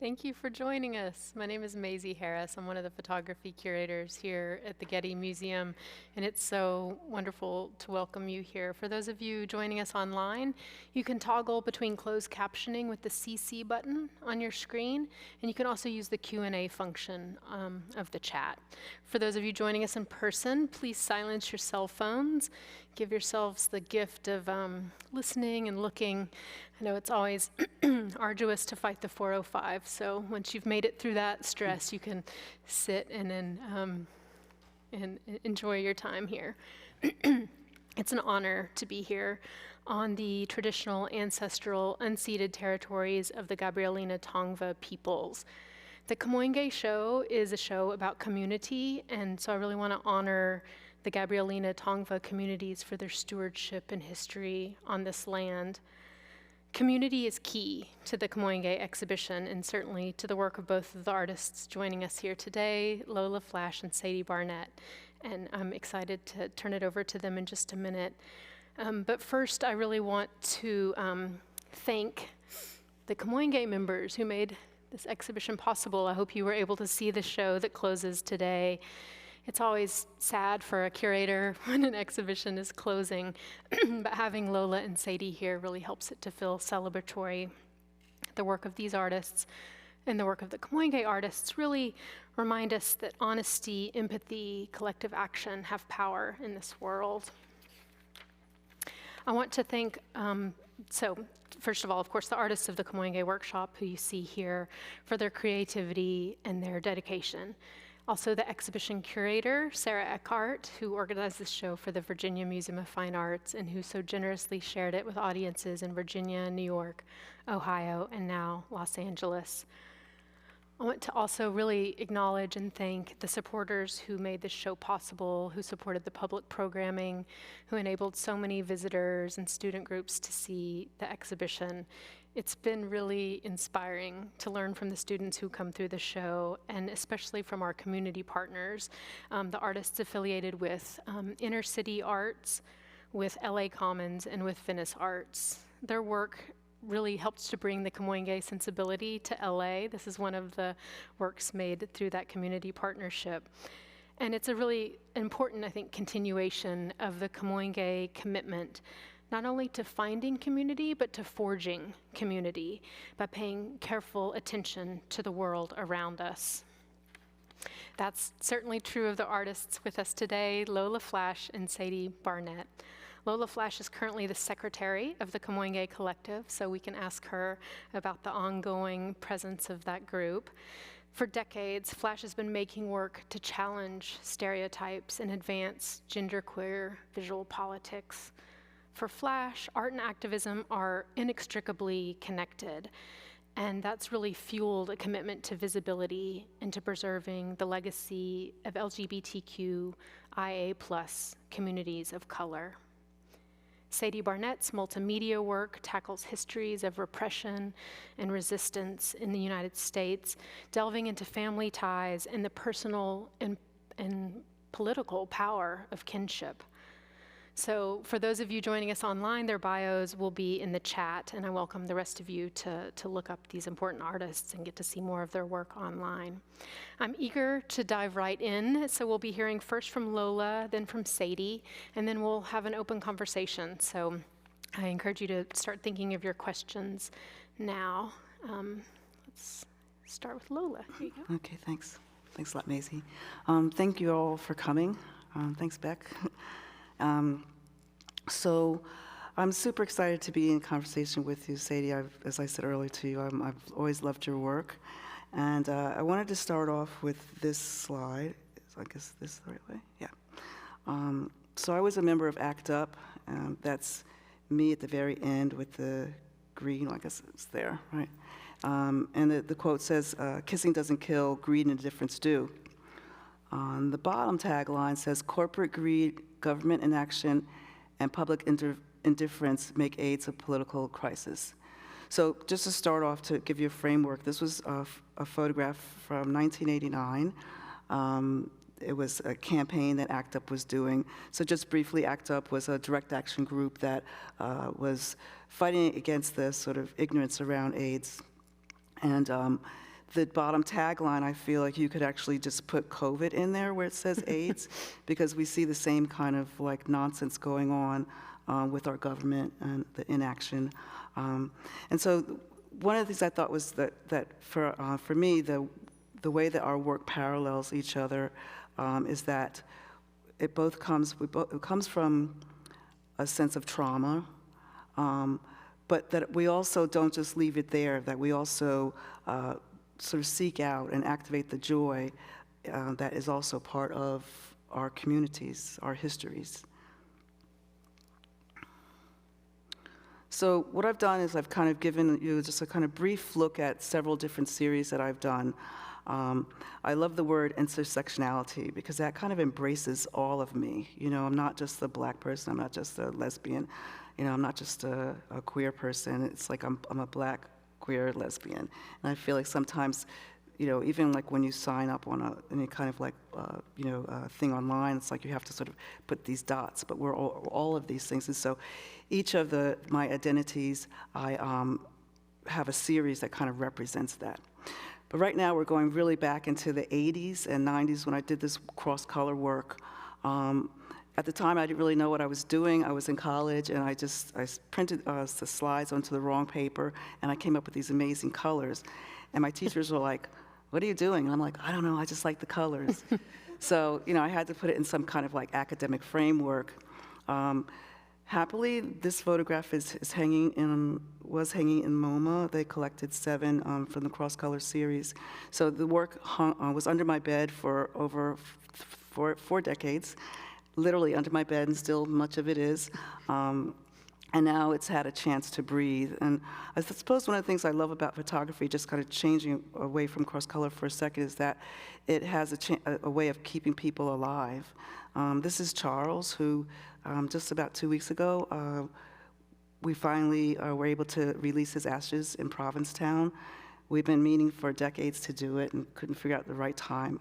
Thank you for joining us. My name is Maisie Harris. I'm one of the photography curators here at the Getty Museum, and it's so wonderful to welcome you here. For those of you joining us online, you can toggle between closed captioning with the CC button on your screen, and you can also use the Q&A function of the chat. For those of you joining us in person, please silence your cell phones. Give yourselves the gift of listening and looking. I know it's always arduous to fight the 405, so once you've made it through that stress, you can sit and enjoy your time here. It's an honor to be here on the traditional, ancestral, unceded territories of the Gabrielina Tongva peoples. The Kamoinge show is a show about community, and so I really want to honor the Gabrielina Tongva communities for their stewardship and history on this land. Community is key to the Kamoinge exhibition and certainly to the work of both of the artists joining us here today, Lola Flash and Sadie Barnette. And I'm excited to turn it over to them in just a minute. But first, I really want to thank the Kamoinge members who made this exhibition possible. I hope you were able to see the show that closes today. It's always sad for a curator when an exhibition is closing, but having Lola and Sadie here really helps it to feel celebratory. The work of these artists and the work of the Kamoinge artists really remind us that honesty, empathy, collective action have power in this world. I want to thank, first of all, of course, the artists of the Kamoinge Workshop, who you see here, for their creativity and their dedication. Also the exhibition curator, Sarah Eckhart, who organized this show for the Virginia Museum of Fine Arts and who so generously shared it with audiences in Virginia, New York, Ohio, and now Los Angeles. I want to also really acknowledge and thank the supporters who made this show possible, who supported the public programming, who enabled so many visitors and student groups to see the exhibition. It's been really inspiring to learn from the students who come through the show, and especially from our community partners, the artists affiliated with Inner City Arts, with LA Commons, and with Venice Arts. Their work really helps to bring the Kamoinge sensibility to LA. This is one of the works made through that community partnership. And it's a really important, I think, continuation of the Kamoinge commitment, not only to finding community, but to forging community by paying careful attention to the world around us. That's certainly true of the artists with us today, Lola Flash and Sadie Barnette. Lola Flash is currently the secretary of the Kamoinge Collective, so we can ask her about the ongoing presence of that group. For decades, Flash has been making work to challenge stereotypes and advance genderqueer visual politics. For Flash, art and activism are inextricably connected, and that's really fueled a commitment to visibility and to preserving the legacy of LGBTQIA+ communities of color. Sadie Barnette's multimedia work tackles histories of repression and resistance in the United States, delving into family ties and the personal and political power of kinship. So for those of you joining us online, their bios will be in the chat, and I welcome the rest of you to look up these important artists and get to see more of their work online. I'm eager to dive right in, so we'll be hearing first from Lola, then from Sadie, and then we'll have an open conversation. So I encourage you to start thinking of your questions now. Let's start with Lola. Here you go. Okay, thanks. Thanks a lot, Maisie. Thank you all for coming. Thanks, Beck. So I'm super excited to be in conversation with you, Sadie. As I said earlier to you, I've always loved your work. And I wanted to start off with this slide. I guess this is the right way? Yeah. So I was a member of ACT UP. That's me at the very end with the green, I guess it's there, right? And the quote says, kissing doesn't kill, greed and indifference do. On the bottom tagline says, corporate greed, government inaction, and public indifference make AIDS a political crisis. So just to start off, to give you a framework, this was a photograph from 1989. It was a campaign that ACT UP was doing. So just briefly, ACT UP was a direct action group that was fighting against the sort of ignorance around AIDS. And the bottom tagline, I feel like you could actually just put COVID in there where it says AIDS, because we see the same kind of like nonsense going on with our government and the inaction. And so one of the things I thought was that for me, the way that our work parallels each other is that it comes from a sense of trauma, but that we also don't just leave it there, that we also sort of seek out and activate the joy that is also part of our communities, our histories. So what I've done is I've kind of given you just a kind of brief look at several different series that I've done. I love the word intersectionality because that kind of embraces all of me. You know, I'm not just a Black person, I'm not just a lesbian, you know, I'm not just a queer person. It's like I'm a Black, queer, lesbian. And I feel like sometimes, you know, even like when you sign up on any kind of like, thing online, it's like you have to sort of put these dots, but we're all of these things. And so each of my identities, I have a series that kind of represents that. But right now we're going really back into the 80s and 90s when I did this cross-color work. At the time, I didn't really know what I was doing. I was in college, and I printed the slides onto the wrong paper, and I came up with these amazing colors. And my teachers were like, "What are you doing?" And I'm like, "I don't know, I just like the colors." So, you know, I had to put it in some kind of like academic framework. Happily, this photograph was hanging in MoMA. They collected 7 from the cross-color series. So the work was under my bed for over 4 decades, literally under my bed, and still much of it is. And now it's had a chance to breathe. And I suppose one of the things I love about photography, just kind of changing away from cross-color for a second, is that it has a way of keeping people alive. This is Charles, who just about 2 weeks ago, we finally were able to release his ashes in Provincetown. We've been meaning for decades to do it and couldn't figure out the right time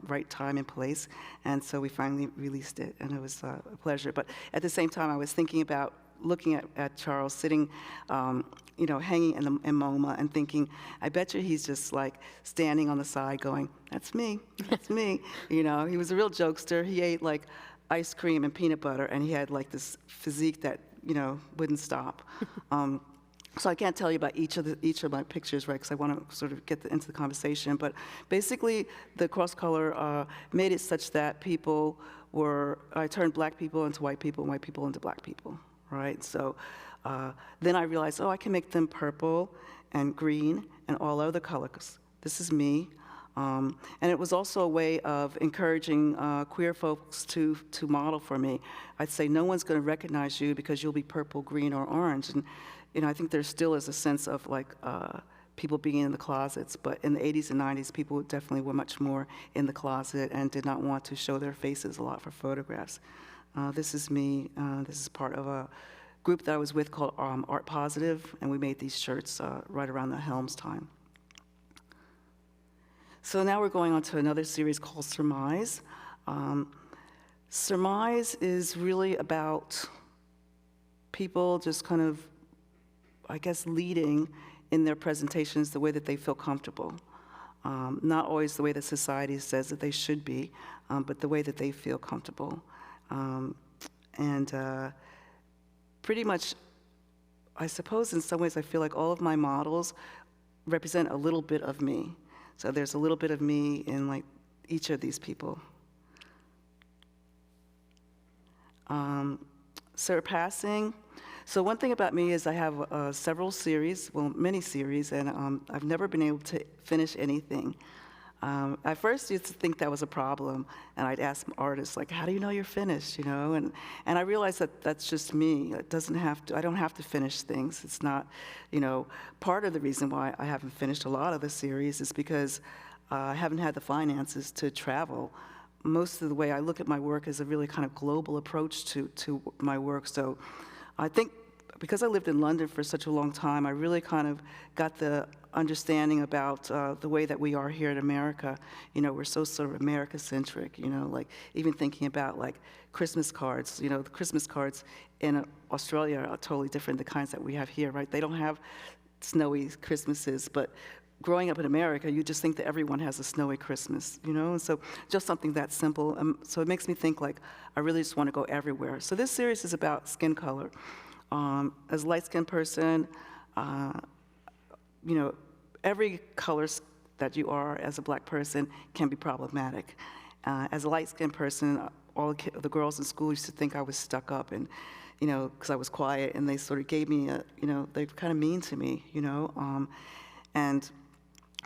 and place. And so we finally released it, and it was a pleasure. But at the same time, I was thinking about looking at Charles sitting, hanging in MoMA and thinking, I bet you he's just like standing on the side going, "That's me, that's me." You know, he was a real jokester. He ate like ice cream and peanut butter, and he had like this physique that, you know, wouldn't stop. So I can't tell you about each of my pictures, right, because I want to sort of get into the conversation. But basically, the cross-color made it such that I turned Black people into white people and white people into Black people, right? So then I realized, I can make them purple and green and all other colors. This is me. And it was also a way of encouraging queer folks to model for me. I'd say, no one's going to recognize you because you'll be purple, green, or orange. And you know, I think there still is a sense of like people being in the closets, but in the 80s and 90s, people definitely were much more in the closet and did not want to show their faces a lot for photographs. This is me. This is part of a group that I was with called Art Positive, and we made these shirts right around the Helms time. So now we're going on to another series called Surmise. Surmise is really about people just kind of, I guess, leading in their presentations the way that they feel comfortable. Not always the way that society says that they should be, but the way that they feel comfortable. Pretty much, I suppose in some ways I feel like all of my models represent a little bit of me. So there's a little bit of me in like each of these people. Surpassing. So one thing about me is I have several series, well, many series, and I've never been able to finish anything. At first, I used to think that was a problem, and I'd ask artists, like, how do you know you're finished, you know? And I realized that that's just me. I don't have to finish things. It's not, you know, part of the reason why I haven't finished a lot of the series is because I haven't had the finances to travel. Most of the way I look at my work is a really kind of global approach to my work. So I think because I lived in London for such a long time, I really kind of got the understanding about the way that we are here in America. You know, we're so sort of America-centric, you know, like even thinking about like Christmas cards, you know, the Christmas cards in Australia are totally different than the kinds that we have here, right? They don't have snowy Christmases, but growing up in America, you just think that everyone has a snowy Christmas, you know? And so just something that simple. So it makes me think like, I really just want to go everywhere. So this series is about skin color. As a light-skinned person, you know, every color that you are as a black person can be problematic. As a light-skinned person, all the girls in school used to think I was stuck up and, you know, because I was quiet, and they sort of gave me a, you know, they were kind of mean to me, you know. And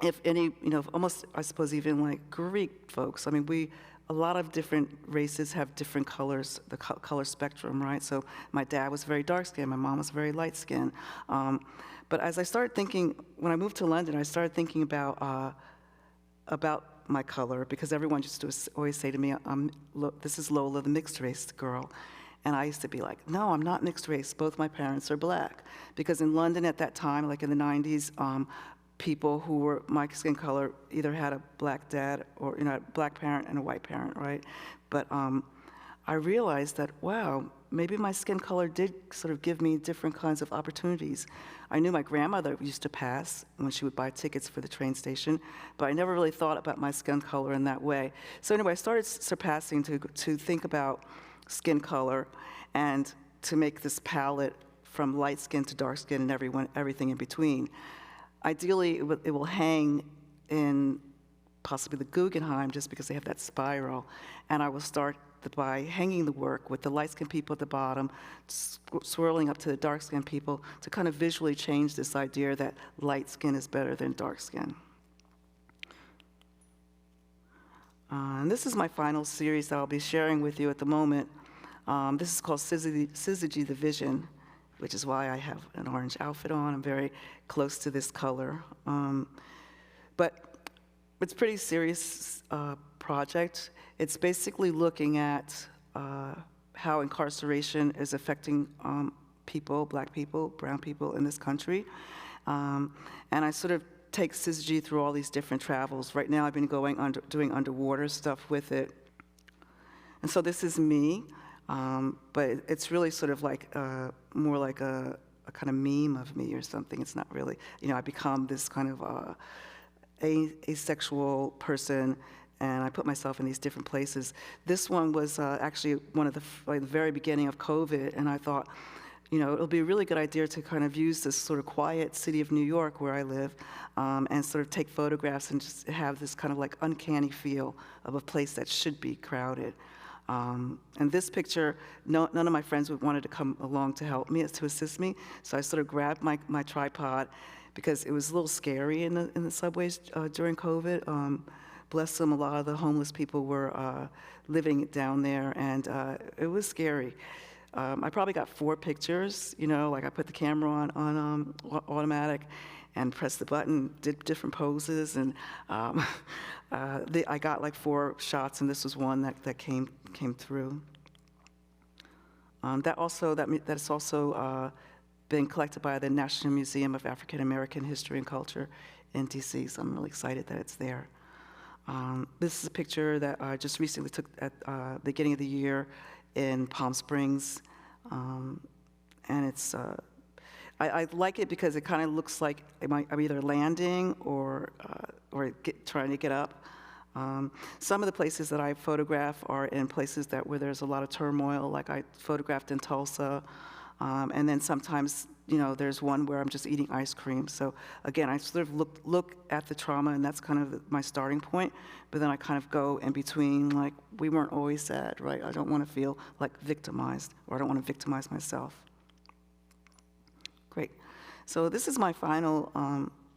if any, you know, almost, I suppose, even like Greek folks, I mean, a lot of different races have different colors, the color spectrum, right? So my dad was very dark-skinned, my mom was very light-skinned. But as I started thinking, when I moved to London, I started thinking about my color, because everyone used to always say to me, this is Lola, the mixed race girl. And I used to be like, no, I'm not mixed race, both my parents are black. Because in London at that time, like in the 90s, people who were my skin color either had a black dad or, you know, a black parent and a white parent, right? But I realized that, wow, maybe my skin color did sort of give me different kinds of opportunities. I knew my grandmother used to pass when she would buy tickets for the train station, but I never really thought about my skin color in that way. So anyway, I started surpassing to think about skin color and to make this palette from light skin to dark skin and everything in between. Ideally, it will hang in possibly the Guggenheim, just because they have that spiral, and I will start by hanging the work with the light-skinned people at the bottom, swirling up to the dark-skinned people to kind of visually change this idea that light skin is better than dark skin. And this is my final series that I'll be sharing with you at the moment. This is called Syzygy the Vision, which is why I have an orange outfit on. I'm very close to this color. But it's a pretty serious project. It's basically looking at how incarceration is affecting people, black people, brown people in this country. And I sort of take Syzygy through all these different travels. Right now I've been doing underwater stuff with it. And so this is me, but it's really sort of like more like a kind of meme of me or something. It's not really, you know, I become this kind of asexual person, and I put myself in these different places. This one was actually one of the very beginning of COVID, and I thought, you know, it'll be a really good idea to kind of use this sort of quiet city of New York where I live, and sort of take photographs and just have this kind of like uncanny feel of a place that should be crowded. And this picture, none of my friends wanted to come along to help me, to assist me, so I sort of grabbed my tripod, because it was a little scary in the subways during COVID. Bless them, a lot of the homeless people were living down there, and it was scary. I probably got 4 pictures, you know, like I put the camera on automatic and pressed the button, did different poses, and I got like 4 shots, and this was one that came through. That's also been collected by the National Museum of African American History and Culture in DC, so I'm really excited that it's there. This is a picture that I just recently took at the beginning of the year in Palm Springs, and it's, I like it because it kind of looks like I'm either landing or trying to get up. Some of the places that I photograph are in places where there's a lot of turmoil, like I photographed in Tulsa, and then sometimes, you know, there's one where I'm just eating ice cream. So again, I sort of look at the trauma, and that's kind of my starting point, but then I kind of go in between, like, we weren't always sad, right? I don't want to feel like victimized, or I don't want to victimize myself. Great. So this is my final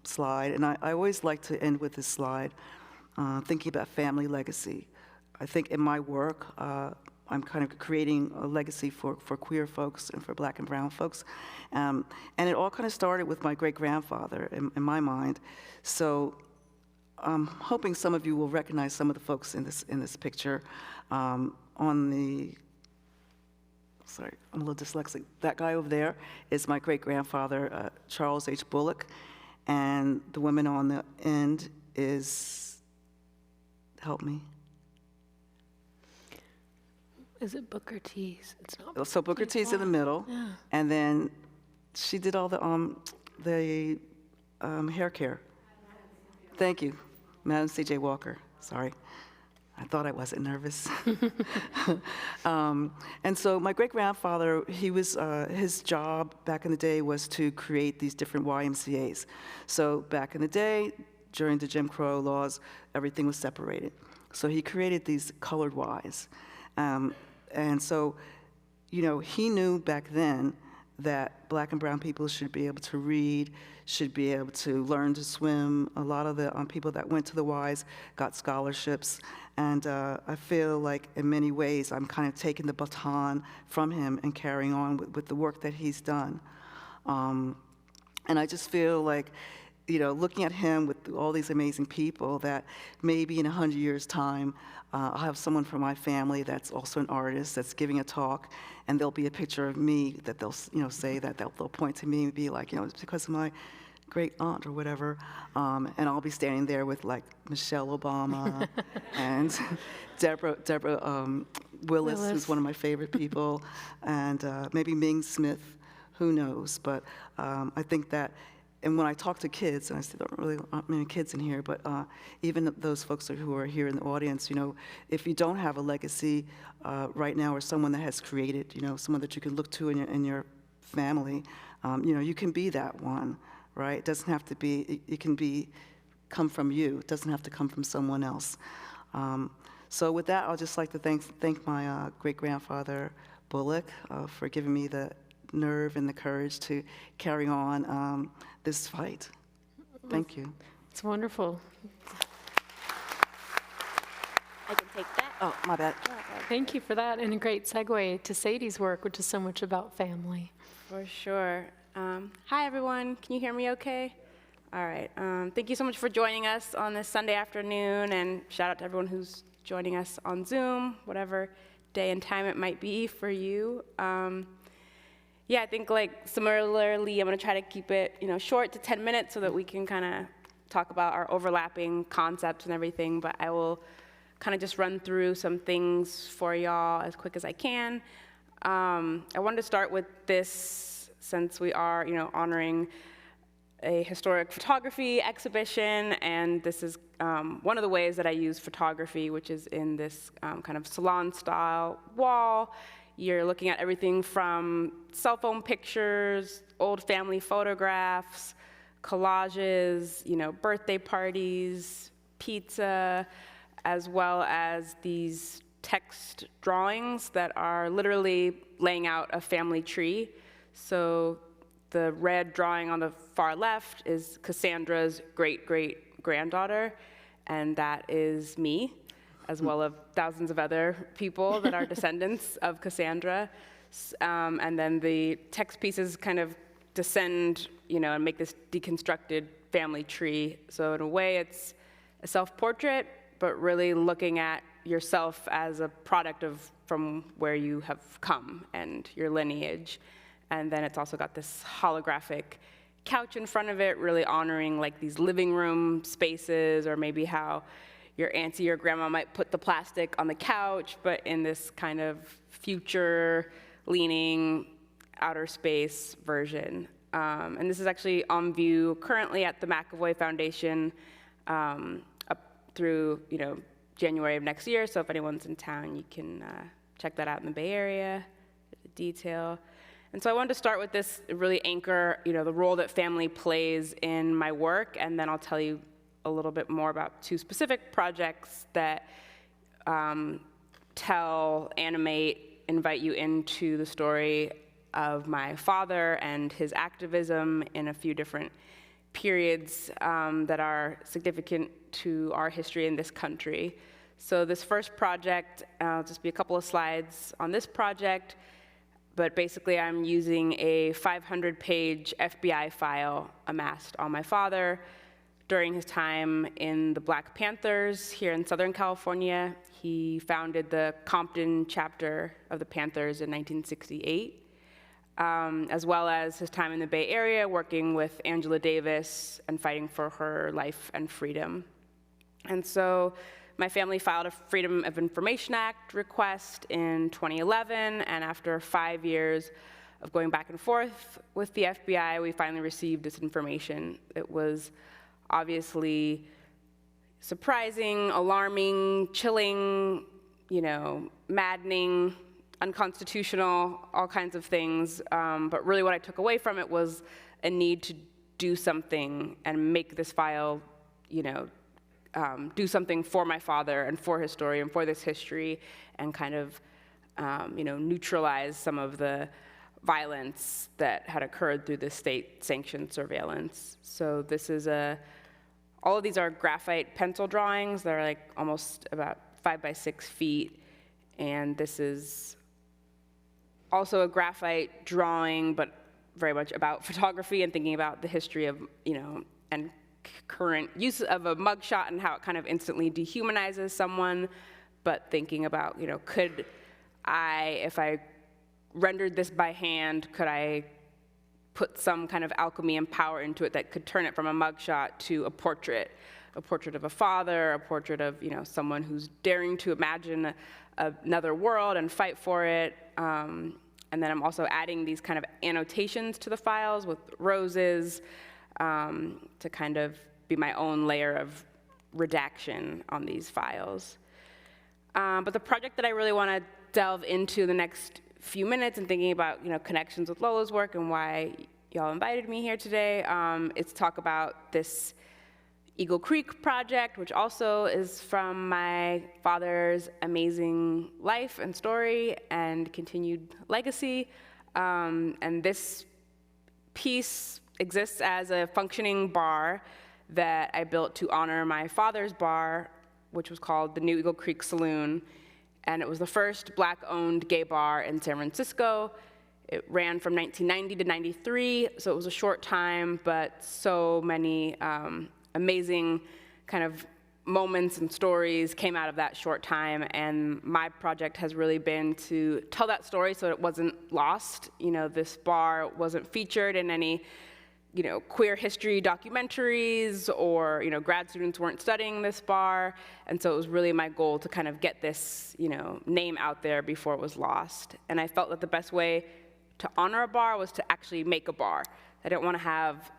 slide, and I always like to end with this slide, thinking about family legacy. I think in my work, I'm kind of creating a legacy for queer folks and for black and brown folks. And it all kind of started with my great-grandfather in my mind. So I'm hoping some of you will recognize some of the folks in this picture. Sorry, I'm a little dyslexic. That guy over there is my great-grandfather, Charles H. Bullock. And the woman on the end is, help me. Is it Booker T's? It's not. So Booker T's in the middle, Yeah. and then she did all the the hair care. Thank you, Madam C.J. Walker. Sorry. I thought I wasn't nervous. And so my great-grandfather, his job back in the day was to create these different YMCAs. So back in the day, during the Jim Crow laws, everything was separated. So he created these colored Ys. And so, you know, he knew back then that black and brown people should be able to read, should be able to learn to swim. A lot of the people that went to the Ys got scholarships. And I feel like in many ways I'm kind of taking the baton from him and carrying on with the work that he's done. And I just feel like, you know, looking at him with all these amazing people, that maybe in 100 years' time, I'll have someone from my family that's also an artist that's giving a talk, and there'll be a picture of me that they'll, you know, say that they'll point to me and be like, you know, it's because of my great aunt or whatever, and I'll be standing there with like Michelle Obama and Deborah Willis, who's one of my favorite people, and maybe Ming Smith, who knows? But I think that. And when I talk to kids, and I see there aren't many kids in here, but even those folks who are here in the audience, you know, if you don't have a legacy right now, or someone that has created, you know, someone that you can look to in your family, you know, you can be that one, right? It doesn't have to be. It can come from you. It doesn't have to come from someone else. So with that, I'll just like to thank my great-grandfather Bullock for giving me the nerve and the courage to carry on this fight. Thank you. It's wonderful. I can take that. Oh, my bad. Thank you for that, and a great segue to Sadie's work, which is so much about family. For sure. Hi, everyone. Can you hear me okay? All right. Thank you so much for joining us on this Sunday afternoon, and shout out to everyone who's joining us on Zoom, whatever day and time it might be for you. Yeah, I think like similarly, I'm gonna try to keep it, you know, short to 10 minutes so that we can kind of talk about our overlapping concepts and everything, but I will kind of just run through some things for y'all as quick as I can. I wanted to start with this, since we are, you know, honoring a historic photography exhibition, and this is one of the ways that I use photography, which is in this kind of salon-style wall. You're looking at everything from cell phone pictures, old family photographs, collages, you know, birthday parties, pizza, as well as these text drawings that are literally laying out a family tree. So the red drawing on the far left is Cassandra's great-great-granddaughter, and that is me, as well as thousands of other people that are descendants of Cassandra. And then the text pieces kind of descend, you know, and make this deconstructed family tree. So in a way, it's a self-portrait, but really looking at yourself as a product of from where you have come and your lineage. And then it's also got this holographic couch in front of it, really honoring like these living room spaces, or maybe how your auntie or grandma might put the plastic on the couch, but in this kind of future-leaning outer space version. And this is actually on view currently at the McAvoy Foundation up through, you know, January of next year. So if anyone's in town, you can check that out in the Bay Area, the detail. And so I wanted to start with this, really anchor, you know, the role that family plays in my work, and then I'll tell you a little bit more about two specific projects that tell, animate, invite you into the story of my father and his activism in a few different periods that are significant to our history in this country. So this first project, I'll just be a couple of slides on this project, but basically I'm using a 500-page FBI file amassed on my father during his time in the Black Panthers here in Southern California. He founded the Compton chapter of the Panthers in 1968, as well as his time in the Bay Area working with Angela Davis and fighting for her life and freedom. And so my family filed a Freedom of Information Act request in 2011, and after 5 years of going back and forth with the FBI, we finally received this information. It was obviously surprising, alarming, chilling, maddening, unconstitutional, all kinds of things. But really what I took away from it was a need to do something and make this file, do something for my father and for his story and for this history, and kind of, neutralize some of the violence that had occurred through the state-sanctioned surveillance. So this is all of these are graphite pencil drawings. They're like almost about 5 by 6 feet. And this is also a graphite drawing, but very much about photography and thinking about the history of, and current use of a mugshot and how it kind of instantly dehumanizes someone, but thinking about, could I, if I rendered this by hand, could I put some kind of alchemy and power into it that could turn it from a mugshot to a portrait of a father, a portrait of someone who's daring to imagine another world and fight for it. And then I'm also adding these kind of annotations to the files with roses to kind of be my own layer of redaction on these files. But the project that I really want to delve into the next few minutes and thinking about connections with Lola's work and why y'all invited me here today is talk about this Eagle Creek project, which also is from my father's amazing life and story and continued legacy. And this piece exists as a functioning bar that I built to honor my father's bar, which was called the New Eagle Creek Saloon. And it was the first Black-owned gay bar in San Francisco. It ran from 1990 to 93, so it was a short time, but so many amazing kind of moments and stories came out of that short time. And my project has really been to tell that story so it wasn't lost. This bar wasn't featured in any queer history documentaries, or grad students weren't studying this bar, and so it was really my goal to kind of get this name out there before it was lost. And I felt that the best way to honor a bar was to actually make a bar. I didn't want to have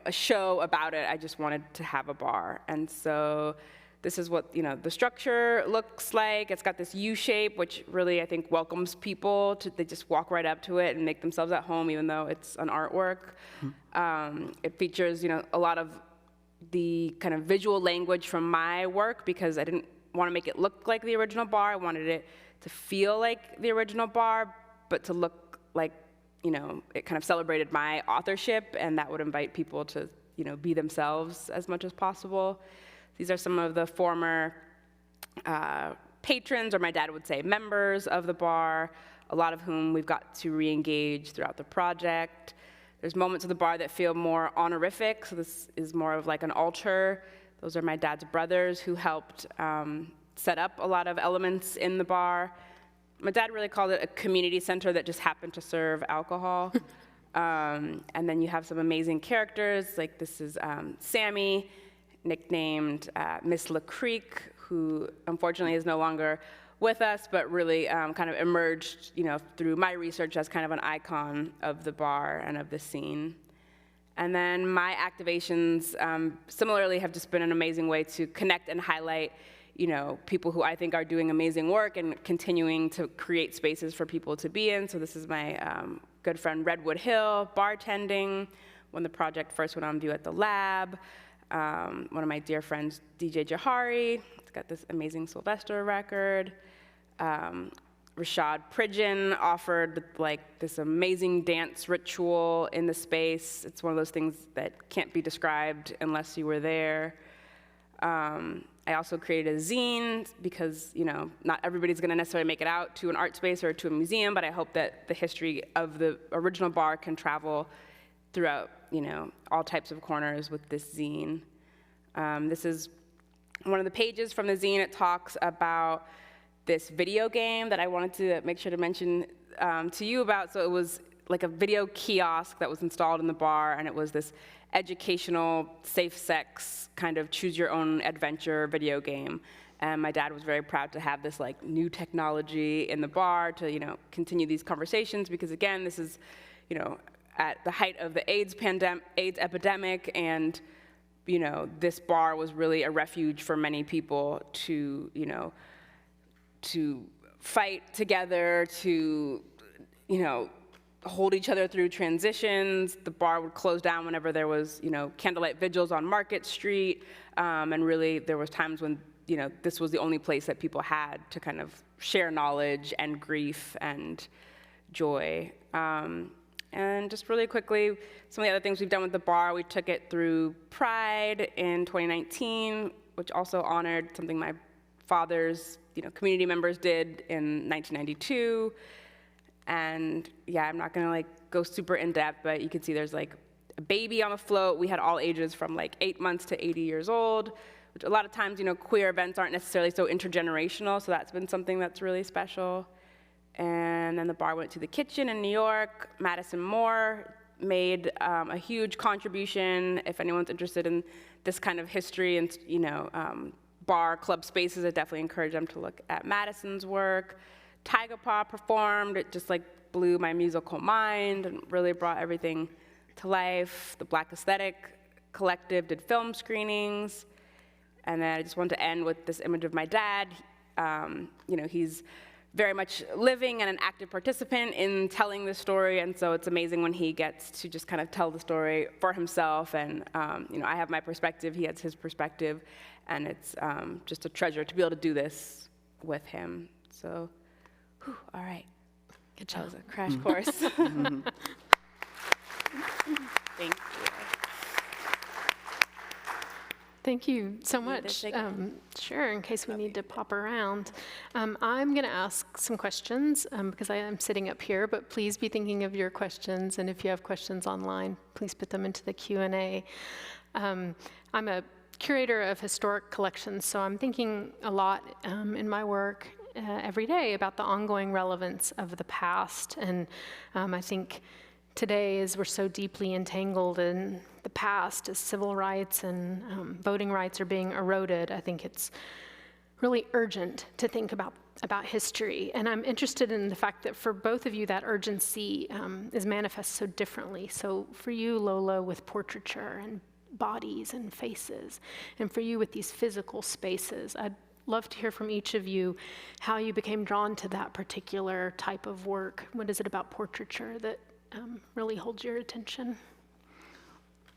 a show about it. I just wanted to have a bar. And so this is what the structure looks like. It's got this U shape, which really I think welcomes people they just walk right up to it and make themselves at home, even though it's an artwork. It features a lot of the kind of visual language from my work, because I didn't want to make it look like the original bar. I wanted it to feel like the original bar, but to look like it kind of celebrated my authorship, and that would invite people to be themselves as much as possible. These are some of the former patrons, or my dad would say members of the bar, a lot of whom we've got to re-engage throughout the project. There's moments of the bar that feel more honorific, so this is more of like an altar. Those are my dad's brothers who helped set up a lot of elements in the bar. My dad really called it a community center that just happened to serve alcohol. And then you have some amazing characters, like this is Sammy, nicknamed Miss La Creek, who unfortunately is no longer with us, but really kind of emerged, through my research as kind of an icon of the bar and of the scene. And then my activations similarly have just been an amazing way to connect and highlight people who I think are doing amazing work and continuing to create spaces for people to be in. So this is my good friend Redwood Hill, bartending, when the project first went on view at the lab. One of my dear friends, DJ Jahari, he's got this amazing Sylvester record. Rashad Pridgeon offered this amazing dance ritual in the space. It's one of those things that can't be described unless you were there. I also created a zine because, not everybody's gonna necessarily make it out to an art space or to a museum, but I hope that the history of the original bar can travel throughout, all types of corners with this zine. This is one of the pages from the zine. It talks about this video game that I wanted to make sure to mention to you about. So it was like a video kiosk that was installed in the bar, and it was this educational, safe sex kind of choose your own adventure video game. And my dad was very proud to have this like new technology in the bar to, continue these conversations, because again, this is, at the height of the AIDS epidemic, and, this bar was really a refuge for many people to, to fight together, to, hold each other through transitions. The bar would close down whenever there was, candlelight vigils on Market Street, and really there was times when, this was the only place that people had to kind of share knowledge and grief and joy. And just really quickly, some of the other things we've done with the bar, we took it through Pride in 2019, which also honored something my father's, community members did in 1992. And yeah, I'm not gonna like go super in depth, but you can see there's like a baby on the float. We had all ages from like 8 months to 80 years old, which a lot of times, queer events aren't necessarily so intergenerational, so that's been something that's really special. And then the bar went to the kitchen in New York. Madison Moore made a huge contribution. If anyone's interested in this kind of history and, bar club spaces, I definitely encourage them to look at Madison's work. Tiger Paw performed. It just like blew my musical mind and really brought everything to life. The Black Aesthetic Collective did film screenings. And then I just wanted to end with this image of my dad. He's very much living and an active participant in telling this story, and so it's amazing when he gets to just kind of tell the story for himself. And I have my perspective, he has his perspective, and it's just a treasure to be able to do this with him. So, all right. Good job. That was a crash course. Thank you. Thank you so much. Sure, in case we need to pop around. I'm going to ask some questions because I am sitting up here, but please be thinking of your questions, and if you have questions online, please put them into the Q&A. I'm a curator of historic collections, so I'm thinking a lot in my work every day about the ongoing relevance of the past, and I think today, as we're so deeply entangled in the past, as civil rights and voting rights are being eroded, I think it's really urgent to think about history. And I'm interested in the fact that for both of you, that urgency is manifest so differently. So for you, Lola, with portraiture and bodies and faces, and for you with these physical spaces, I'd love to hear from each of you how you became drawn to that particular type of work. What is it about portraiture that really holds your attention?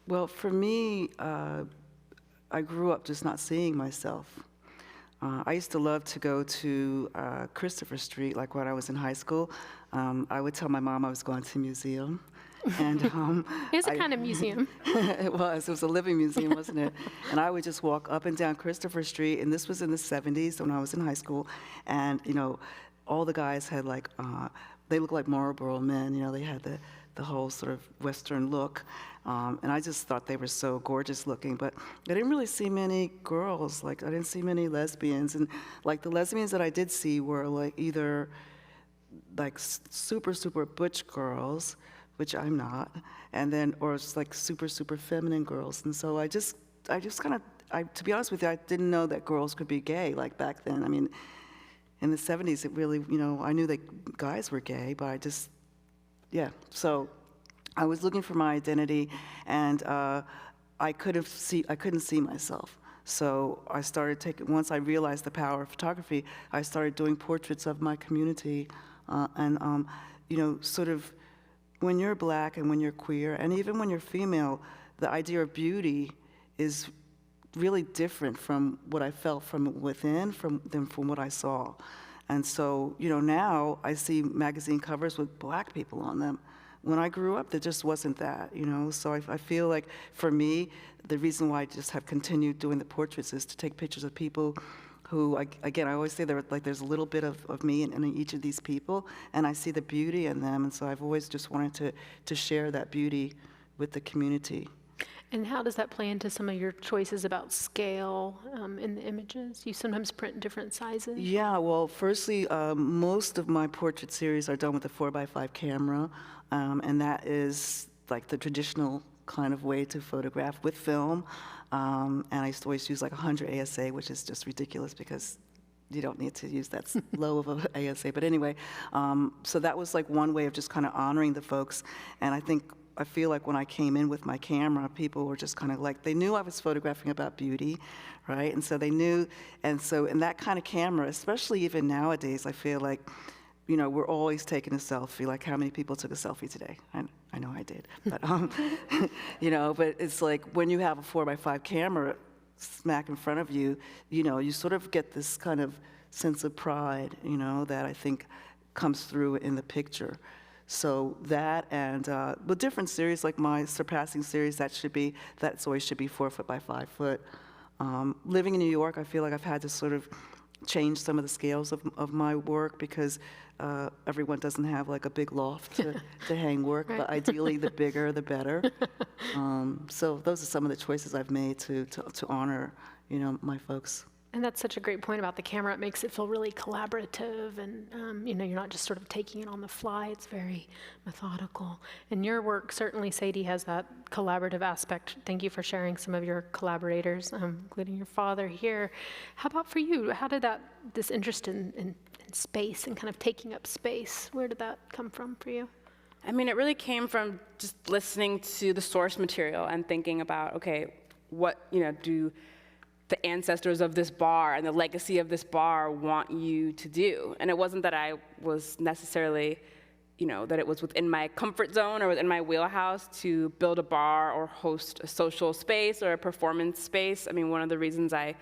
Well, for me, I grew up just not seeing myself. I used to love to go to Christopher Street, like when I was in high school. I would tell my mom I was going to a museum. And it's a kind of museum. It was a living museum, wasn't it? And I would just walk up and down Christopher Street, and this was in the 70s when I was in high school. And, all the guys had like, they looked like Marlboro men, they had the whole sort of Western look. And I just thought they were so gorgeous looking, but I didn't really see many girls. Like, I didn't see many lesbians. And like the lesbians that I did see were like either like super, super butch girls, which I'm not, and then, or it's like super, super feminine girls. And so I just kind of, to be honest with you, I didn't know that girls could be gay like back then. I mean, in the 70s, it really, I knew that guys were gay, but I just, so I was looking for my identity, and I couldn't see myself. So I started once I realized the power of photography, I started doing portraits of my community, and sort of, when you're Black and when you're queer, and even when you're female, the idea of beauty is really different from what I felt from within than from what I saw. And so, now I see magazine covers with Black people on them. When I grew up, there just wasn't that, So I feel like, for me, the reason why I just have continued doing the portraits is to take pictures of people who, again, I always say there's a little bit of me in each of these people, and I see the beauty in them, and so I've always just wanted to share that beauty with the community. And how does that play into some of your choices about scale in the images? You sometimes print different sizes? Yeah, well, firstly, most of my portrait series are done with a 4x5 camera, and that is like the traditional kind of way to photograph with film. And I used to always use like 100 ASA, which is just ridiculous because you don't need to use that low of a ASA. But anyway, so that was like one way of just kind of honoring the folks. And I feel like when I came in with my camera, people were just kind of like, they knew I was photographing about beauty, right? And so they knew, and so in that kind of camera, especially even nowadays, I feel like, you know, we're always taking a selfie. Like, how many people took a selfie today? I know I did, but, you know, but it's like when you have a 4x5 camera smack in front of you, you know, you sort of get this kind of sense of pride, you know, that I think comes through in the picture. So that and with different series, like my Surpassing series, that's always should be 4 foot by 5 foot. Living in New York, I feel like I've had to sort of change some of the scales of my work because everyone doesn't have like a big loft to hang work, right. But ideally the bigger, the better. So those are some of the choices I've made to honor, you know, my folks. And that's such a great point about the camera. It makes it feel really collaborative, and you know, you're not just sort of taking it on the fly. It's very methodical. And your work, certainly, Sadie, has that collaborative aspect. Thank you for sharing some of your collaborators, including your father here. How about for you? How did this interest in space and kind of taking up space, where did that come from for you? I mean, it really came from just listening to the source material and thinking about, okay, what, you know, do the ancestors of this bar and the legacy of this bar want you to do? And it wasn't that I was necessarily, you know, that it was within my comfort zone or within my wheelhouse to build a bar or host a social space or a performance space. I mean, one of the reasons I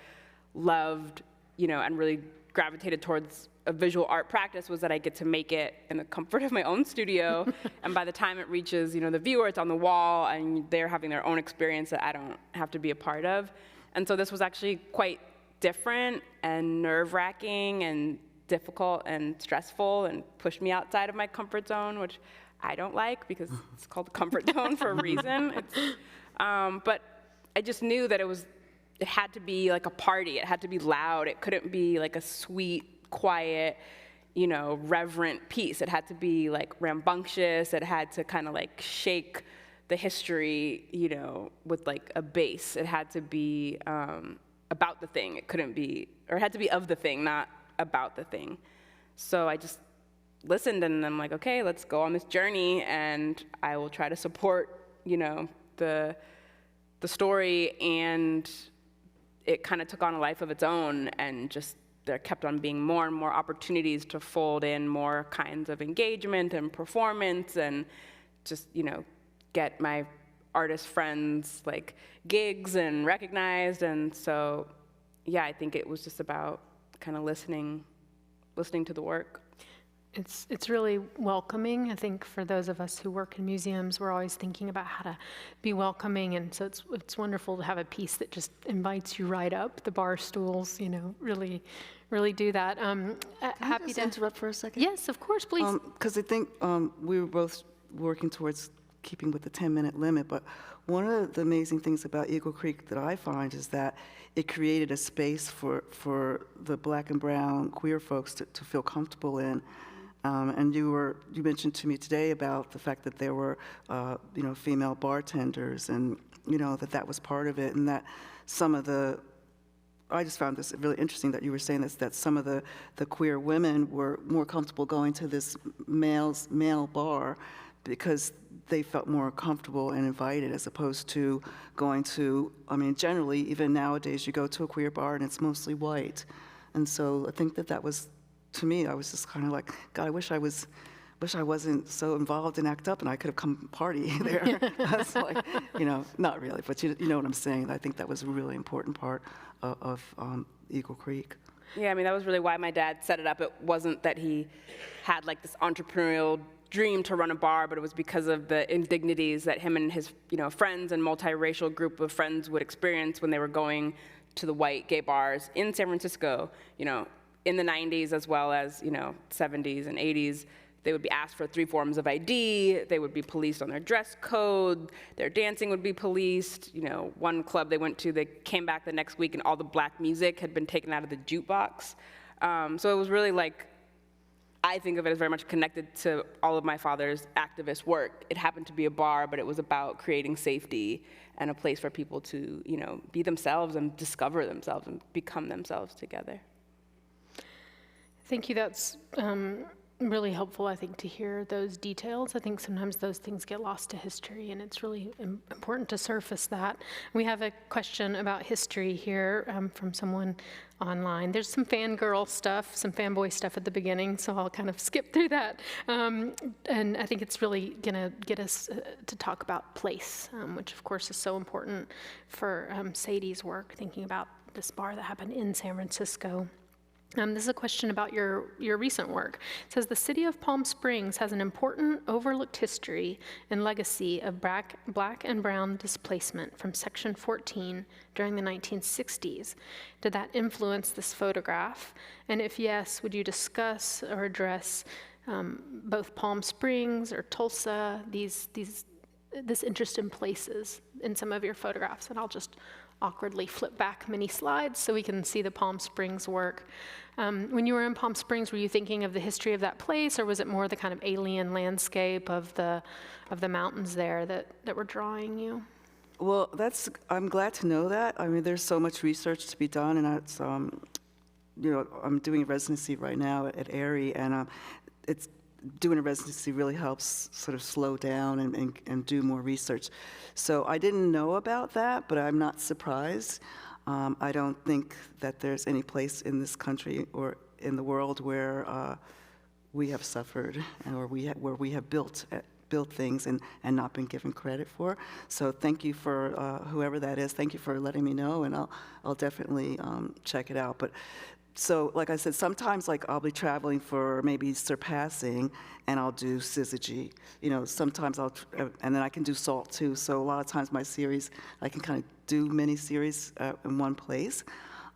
loved, you know, and really gravitated towards a visual art practice was that I get to make it in the comfort of my own studio. And by the time it reaches, you know, the viewer, it's on the wall and they're having their own experience that I don't have to be a part of. And so this was actually quite different and nerve-wracking and difficult and stressful and pushed me outside of my comfort zone, which I don't like because it's called the comfort zone for a reason. But I just knew that it had to be like a party. It had to be loud. It couldn't be like a sweet, quiet, you know, reverent piece. It had to be like rambunctious. It had to kind of like shake the history, you know, with like a base. It had to be about the thing. It couldn't be, or it had to be of the thing, not about the thing. So I just listened and I'm like, okay, let's go on this journey and I will try to support, you know, the story. And it kind of took on a life of its own, and just there kept on being more and more opportunities to fold in more kinds of engagement and performance and just, you know, get my artist friends like gigs and recognized. And so, yeah, I think it was just about kind of listening to the work. It's really welcoming. I think for those of us who work in museums, we're always thinking about how to be welcoming, and so it's wonderful to have a piece that just invites you right up. The bar stools, you know, really do that. Can I just interrupt for a second? Yes, of course, please. Because I think we were both working towards keeping with the 10-minute limit, but one of the amazing things about Eagle Creek that I find is that it created a space for the Black and brown queer folks to feel comfortable in. And you mentioned to me today about the fact that there were, you know, female bartenders, and you know that was part of it, and that some of the, I just found this really interesting that you were saying this, that some of the queer women were more comfortable going to this male bar because they felt more comfortable and invited, as opposed to going to, I mean, generally, even nowadays, you go to a queer bar and it's mostly white. And so I think that was, to me, I was just kind of like, God, I wish I wasn't so involved in ACT UP and I could have come party there. That's like, you know, not really, but you know what I'm saying. I think that was a really important part of Eagle Creek. Yeah, I mean, that was really why my dad set it up. It wasn't that he had like this entrepreneurial dream to run a bar, but it was because of the indignities that him and his, you know, friends and multiracial group of friends would experience when they were going to the white gay bars in San Francisco, you know, in the 90s as well as, you know, 70s and 80s. They would be asked for 3 forms of ID. They would be policed on their dress code. Their dancing would be policed. You know, one club they went to, they came back the next week and all the black music had been taken out of the jukebox. So it was really like I think of it as very much connected to all of my father's activist work. It happened to be a bar, but it was about creating safety and a place for people to, be themselves and discover themselves and become themselves together. Thank you. That's really helpful, I think, to hear those details. I think sometimes those things get lost to history, and it's really important to surface that. We have a question about history here from someone online. There's some fangirl stuff, some fanboy stuff at the beginning, so I'll kind of skip through that. And I think it's really going to get us to talk about place, which of course is so important for Sadie's work, thinking about this bar that happened in San Francisco. This is a question about your recent work. It says, the city of Palm Springs has an important overlooked history and legacy of black and brown displacement from Section 14 during the 1960s. Did that influence this photograph? And if yes, would you discuss or address both Palm Springs or Tulsa, this interest in places in some of your photographs? And I'll just awkwardly flip back many slides so we can see the Palm Springs work. When you were in Palm Springs, were you thinking of the history of that place, or was it more the kind of alien landscape of the mountains there that were drawing you? Well, I'm glad to know that. I mean, there's so much research to be done, and that's, I'm doing a residency right now at Erie, and doing a residency really helps sort of slow down and do more research. So I didn't know about that, but I'm not surprised. I don't think that there's any place in this country or in the world where we have suffered or where we have built things and not been given credit for. So thank you for whoever that is. Thank you for letting me know, and I'll definitely check it out. But so, like I said, sometimes I'll be traveling for maybe surpassing, and I'll do syzygy. Sometimes and then I can do salt too. So a lot of times my series, I can kind of do mini series in one place.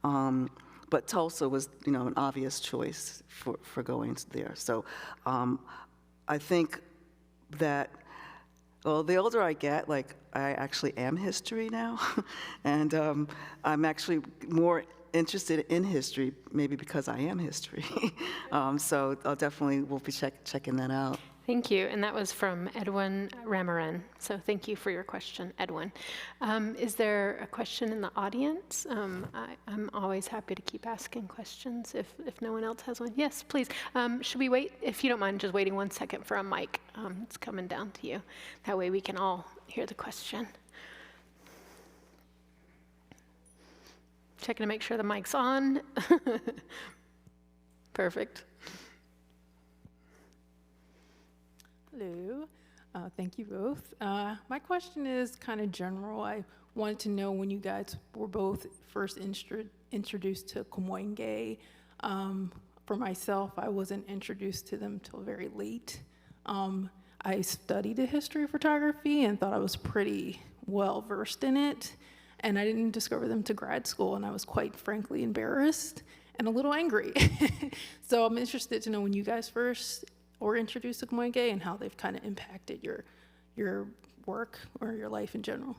But Tulsa was, an obvious choice for going there. So I think that, well, the older I get, I actually am history now, and I'm actually more interested in history, maybe because I am history. So I'll definitely will be checking that out. Thank you. And that was from Edwin Ramaran. So thank you for your question, Edwin. Is there a question in the audience? I'm always happy to keep asking questions if no one else has one. Yes, please. Should we wait, if you don't mind, just waiting 1 second for a mic? It's coming down to you. That way we can all hear the question. Checking to make sure the mic's on. Perfect. Hello. Thank you both. My question is kind of general. I wanted to know when you guys were both first introduced to Kamoinge. For myself, I wasn't introduced to them till very late. I studied the history of photography and thought I was pretty well versed in it. And I didn't discover them to grad school, and I was quite frankly embarrassed and a little angry. So I'm interested to know when you guys first were introduced to Kamoinge and how they've kind of impacted your work or your life in general.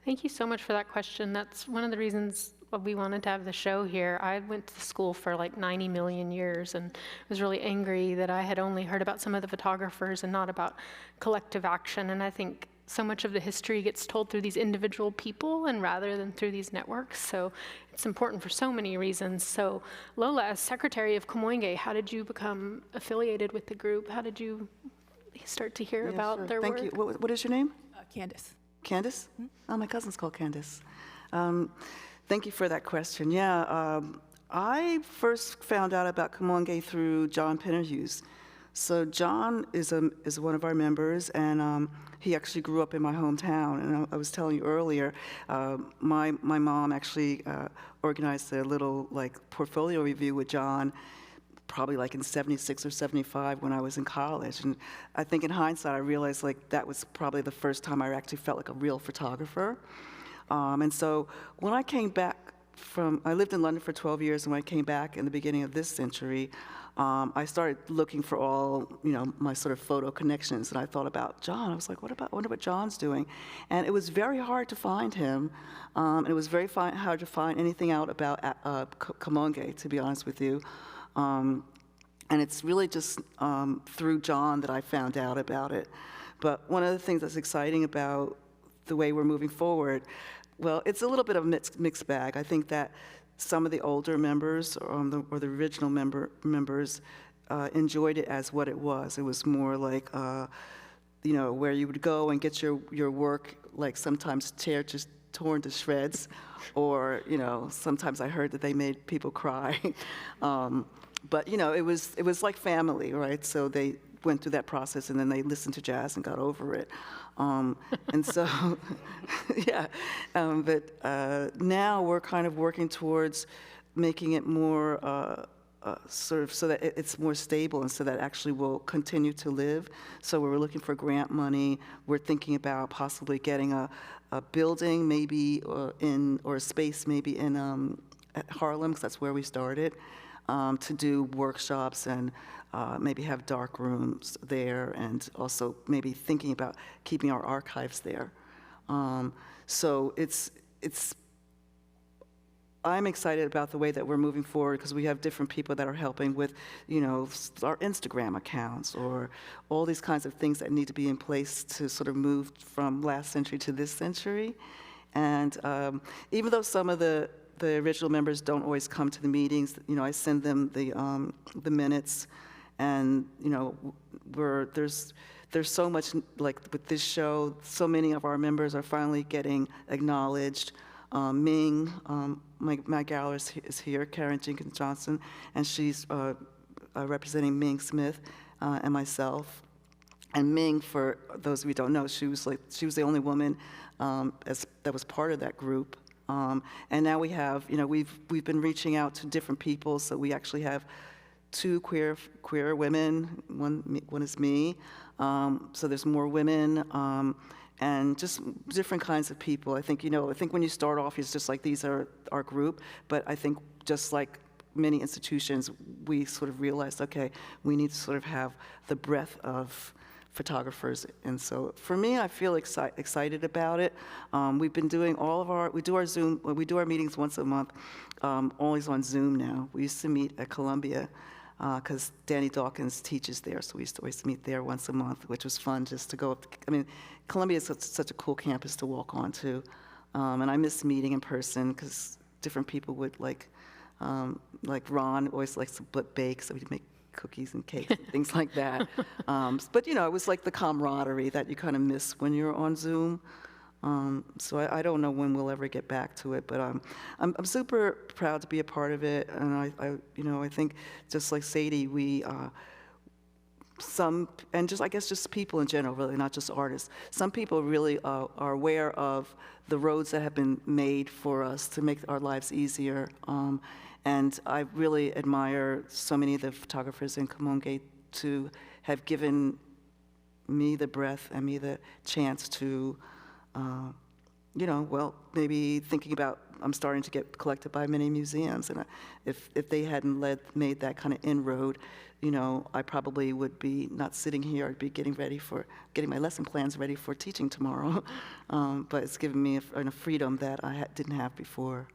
Thank you so much for that question. That's one of the reasons we wanted to have the show here. I went to school for 90 million years and was really angry that I had only heard about some of the photographers and not about collective action. And I think so much of the history gets told through these individual people and rather than through these networks. So it's important for so many reasons. So Lola, as secretary of Kamoinge, how did you become affiliated with the group? How did you start to hear about their work? Thank you. What is your name? Candace. Candace? Mm-hmm. Oh, my cousin's called Candace. Thank you for that question. Yeah, I first found out about Kamoinge through John Penderhughes. So John is one of our members, and he actually grew up in my hometown. And I was telling you earlier, my mom actually organized a little portfolio review with John, probably in '76 or '75 when I was in college. And I think in hindsight, I realized that was probably the first time I actually felt like a real photographer. And so when I came back I lived in London for 12 years, and when I came back in the beginning of this century, I started looking for all, my sort of photo connections, and I thought about John. I was like, I wonder what John's doing? And it was very hard to find him, and it was very hard to find anything out about Kamoinge, to be honest with you. And it's really just through John that I found out about it. But one of the things that's exciting about the way we're moving forward, well, it's a little bit of a mixed bag. I think that some of the older members or the original members enjoyed it as what it was. It was more like, where you would go and get your work, like sometimes just torn to shreds, or, sometimes I heard that they made people cry. But, it was like family, right? So they went through that process, and then they listened to jazz and got over it. And so, yeah. But now we're kind of working towards making it more sort of so that it's more stable and so that actually will continue to live. So we're looking for grant money. We're thinking about possibly getting a building maybe or a space maybe in at Harlem, because that's where we started, to do workshops and maybe have dark rooms there, and also maybe thinking about keeping our archives there. So I'm excited about the way that we're moving forward, because we have different people that are helping with, our Instagram accounts or all these kinds of things that need to be in place to sort of move from last century to this century. And even though some of the original members don't always come to the meetings, I send them the minutes, and there's so much, like with this show, so many of our members are finally getting acknowledged. Ming, my gal is here, Karen Jenkins Johnson, and she's representing Ming Smith and myself. And Ming, for those of you who don't know, she was the only woman that was part of that group. And now we have, we've been reaching out to different people, so we actually have 2 queer women. One is me. So there's more women. And just different kinds of people. I think when you start off, it's just like, these are our group, but I think just like many institutions, we sort of realized, okay, we need to sort of have the breadth of photographers. And so for me, I feel excited about it. We've been doing we do our meetings once a month, always on Zoom now. We used to meet at Columbia, because Danny Dawkins teaches there, so we used to always meet there once a month, which was fun just to go up. Columbia is such a cool campus to walk onto, and I miss meeting in person, because different people would like Ron always likes to bake, so we'd make cookies and cakes and things like that. But it was like the camaraderie that you kind of miss when you're on Zoom. So I don't know when we'll ever get back to it, but I'm super proud to be a part of it, and I think just like Sadie, just people in general, really, not just artists. Some people really are aware of the roads that have been made for us to make our lives easier, and I really admire so many of the photographers in Kamoinge to have given me the breath and me the chance to. Maybe thinking about, I'm starting to get collected by many museums, and if they hadn't made that kind of inroad, I probably would be not sitting here. I'd be getting my lesson plans ready for teaching tomorrow. But it's given me a freedom that I didn't have before.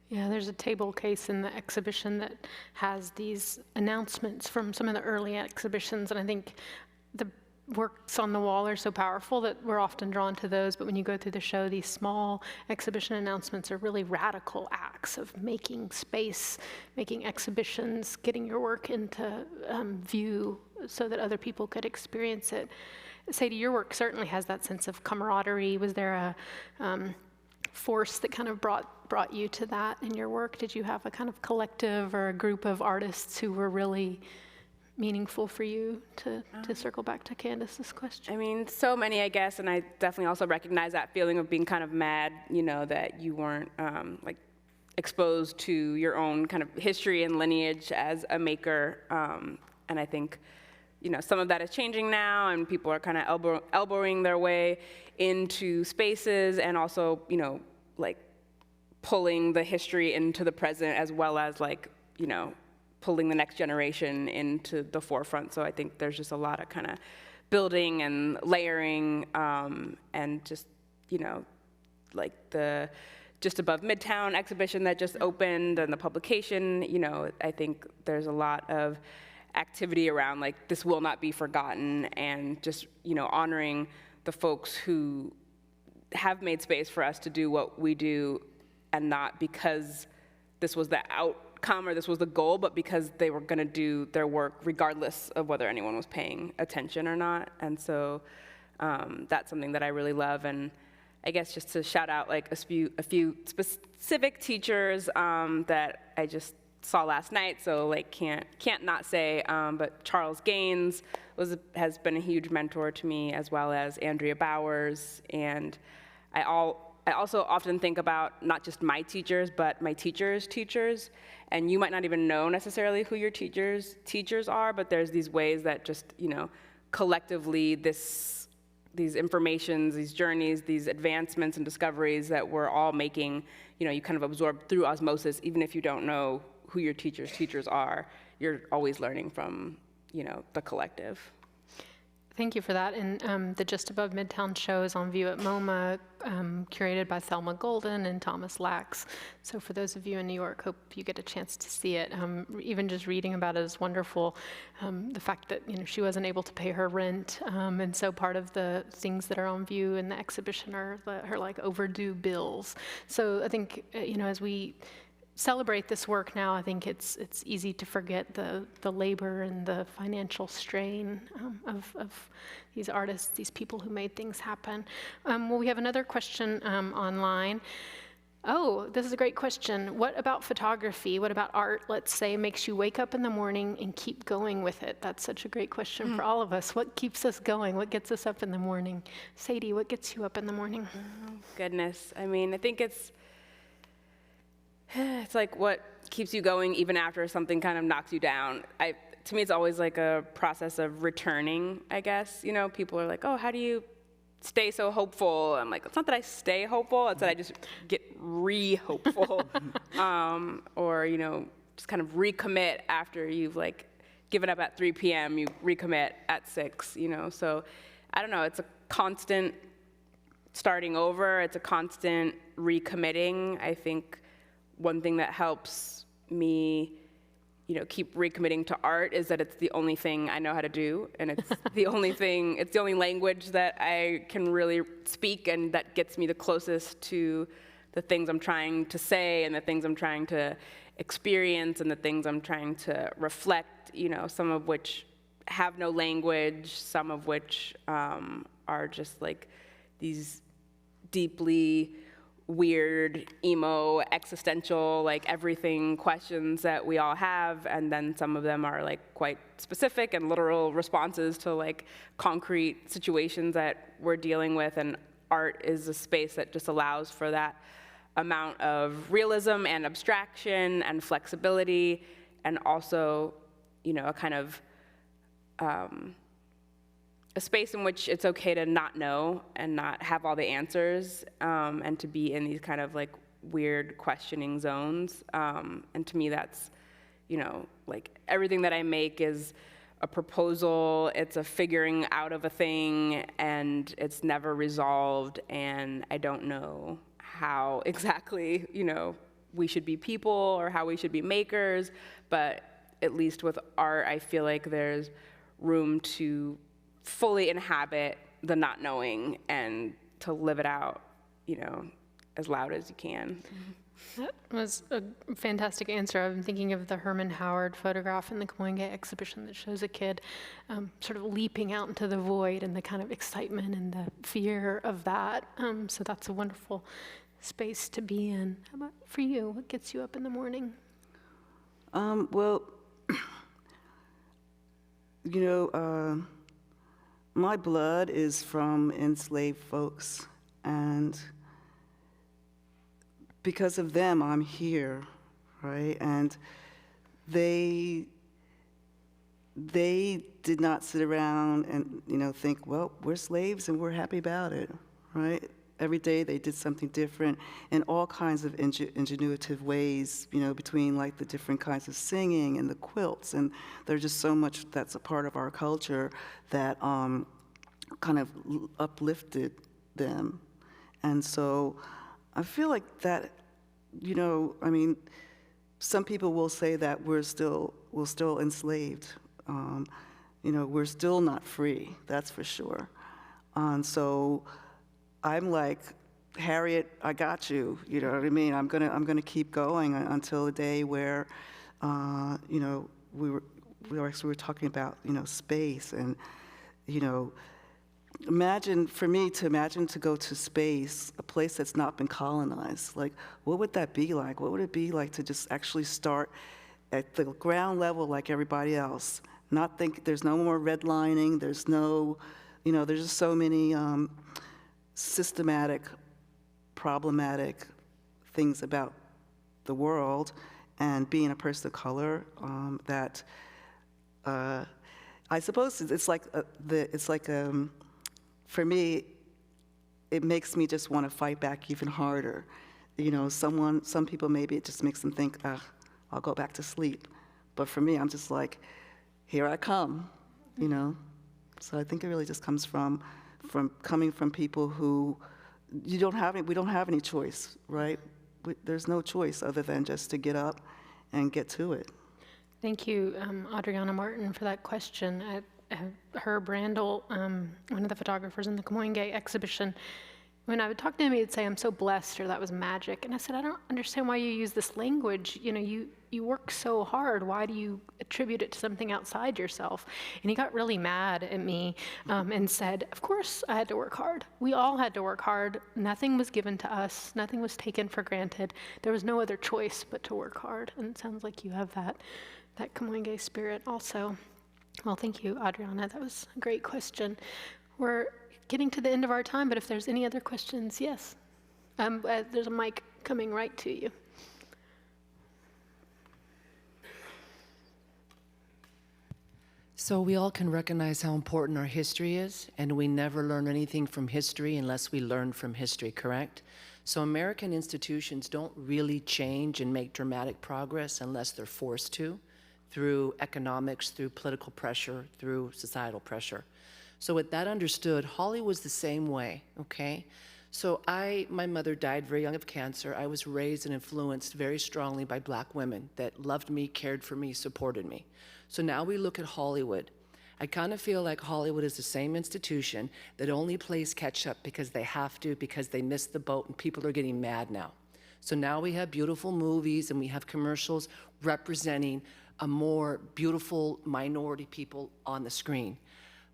Yeah, there's a table case in the exhibition that has these announcements from some of the early exhibitions, and I think the works on the wall are so powerful that we're often drawn to those, but when you go through the show, these small exhibition announcements are really radical acts of making space, making exhibitions, getting your work into view so that other people could experience it. Sadie, your work certainly has that sense of camaraderie. Was there a force that kind of brought you to that in your work? Did you have a kind of collective or a group of artists who were really meaningful for you, to circle back to Candace's question? So many, I guess, and I definitely also recognize that feeling of being kind of mad, that you weren't exposed to your own kind of history and lineage as a maker. And I think, some of that is changing now, and people are kind of elbowing their way into spaces, and also, pulling the history into the present, as well as pulling the next generation into the forefront. So I think there's just a lot of kind of building and layering, and just, the Just Above Midtown exhibition that just opened, and the publication, I think there's a lot of activity around like this will not be forgotten, and just, you know, honoring the folks who have made space for us to do what we do, and not because this was the outcome or this was the goal, but because they were going to do their work regardless of whether anyone was paying attention or not. And so that's something that I really love. And I guess just to shout out like a few specific teachers that I just saw last night, so like can't not say, but Charles Gaines has been a huge mentor to me, as well as Andrea Bowers. And I also often think about not just my teachers, but my teachers' teachers. And you might not even know necessarily who your teachers are, but there's these ways that just, you know, collectively these informations, these journeys, these advancements and discoveries that we're all making, you know, you kind of absorb through osmosis. Even if you don't know who your teachers are, you're always learning from, you know, the collective. Thank you for that. And the Just Above Midtown show is on view at MoMA, curated by Thelma Golden and Thomas Lax. So for those of you in New York, hope you get a chance to see it. Even just reading about it is wonderful. The fact that, you know, she wasn't able to pay her rent, and so part of the things that are on view in the exhibition are her like overdue bills. So I think, you know, as we celebrate this work now, I think it's easy to forget the labor and the financial strain of these artists, these people who made things happen. Well, we have another question online. Oh, this is a great question. What about photography? What about art, let's say, makes you wake up in the morning and keep going with it? That's such a great question for all of us. What keeps us going? What gets us up in the morning? Sadie, what gets you up in the morning? Oh, goodness. I mean, I think it's like what keeps you going even after something kind of knocks you down. To me, it's always like a process of returning, I guess. You know, people are like, oh, how do you stay so hopeful? I'm like, it's not that I stay hopeful, it's that I just get re-hopeful. Or, you know, just kind of recommit after you've like given up at 3 p.m., you recommit at 6, you know. So I don't know, it's a constant starting over, it's a constant recommitting. I think one thing that helps me, you know, keep recommitting to art is that it's the only thing I know how to do, and it's the only thing, it's the only language that I can really speak, and that gets me the closest to the things I'm trying to say and the things I'm trying to experience and the things I'm trying to reflect, you know, some of which have no language, some of which are just like these deeply weird, emo, existential, like everything questions that we all have, and then some of them are like quite specific and literal responses to like concrete situations that we're dealing with, and art is a space that just allows for that amount of realism and abstraction and flexibility, and also, you know, a kind of a space in which it's okay to not know and not have all the answers, and to be in these kind of like weird questioning zones. And to me, that's, you know, like everything that I make is a proposal, it's a figuring out of a thing, and it's never resolved, and I don't know how exactly, you know, we should be people or how we should be makers, but at least with art, I feel like there's room to fully inhabit the not knowing and to live it out, you know, as loud as you can. That was a fantastic answer. I'm thinking of the Herman Howard photograph in the Kamoinge exhibition that shows a kid sort of leaping out into the void, and the kind of excitement and the fear of that. So that's a wonderful space to be in. How about for you? What gets you up in the morning? Well, you know, my blood is from enslaved folks, and because of them, I'm here, right? And they did not sit around and, you know, think, well, we're slaves and we're happy about it, right? Every day they did something different in all kinds of ingenuitive ways, you know, between like the different kinds of singing and the quilts, and there's just so much that's a part of our culture that kind of uplifted them. And so I feel like that, you know, I mean, some people will say that we're still enslaved, We're still not free, that's for sure. And so I'm like, Harriet, I got you. You know what I mean? I'm gonna keep going until the day where, we were talking about, space and, imagine to go to space, a place that's not been colonized. Like, what would that be like? What would it be like to just actually start at the ground level like everybody else? Not think there's no more redlining. There's no, there's just so many systematic, problematic things about the world and being a person of color that I suppose it's like for me, it makes me just want to fight back even harder. Some people, maybe it just makes them think, I'll go back to sleep. But for me, I'm just like, here I come, So I think it really just comes from coming from people who we don't have any choice, right? There's no choice other than just to get up and get to it. Thank you, Adriana Martin, for that question. Herb Randall, one of the photographers in the Kamoinge exhibition, when I would talk to him, he'd say, I'm so blessed, or that was magic. And I said, I don't understand why you use this language. You work so hard. Why do you attribute it to something outside yourself? And he got really mad at me and said, of course I had to work hard. We all had to work hard. Nothing was given to us. Nothing was taken for granted. There was no other choice but to work hard. And it sounds like you have that Kamoinge spirit also. Well, thank you, Adriana. That was a great question. We're getting to the end of our time, but if there's any other questions, yes. There's a mic coming right to you. So we all can recognize how important our history is, and we never learn anything from history unless we learn from history, correct? So American institutions don't really change and make dramatic progress unless they're forced to, through economics, through political pressure, through societal pressure. So with that understood, Hollywood's the same way, okay? So my mother died very young of cancer. I was raised and influenced very strongly by Black women that loved me, cared for me, supported me. So now we look at Hollywood. I kind of feel like Hollywood is the same institution that only plays catch up because they have to, because they missed the boat and people are getting mad now. So now we have beautiful movies and we have commercials representing a more beautiful minority people on the screen.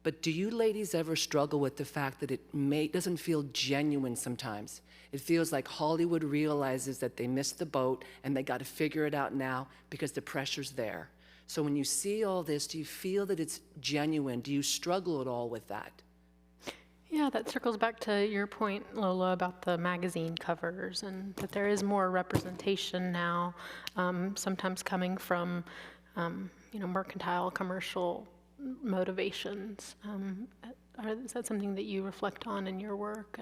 But do you ladies ever struggle with the fact that it doesn't feel genuine sometimes? It feels like Hollywood realizes that they missed the boat and they got to figure it out now because the pressure's there. So when you see all this, do you feel that it's genuine? Do you struggle at all with that? Yeah, that circles back to your point, Lola, about the magazine covers and that there is more representation now, sometimes coming from, mercantile, commercial motivations. Is that something that you reflect on in your work?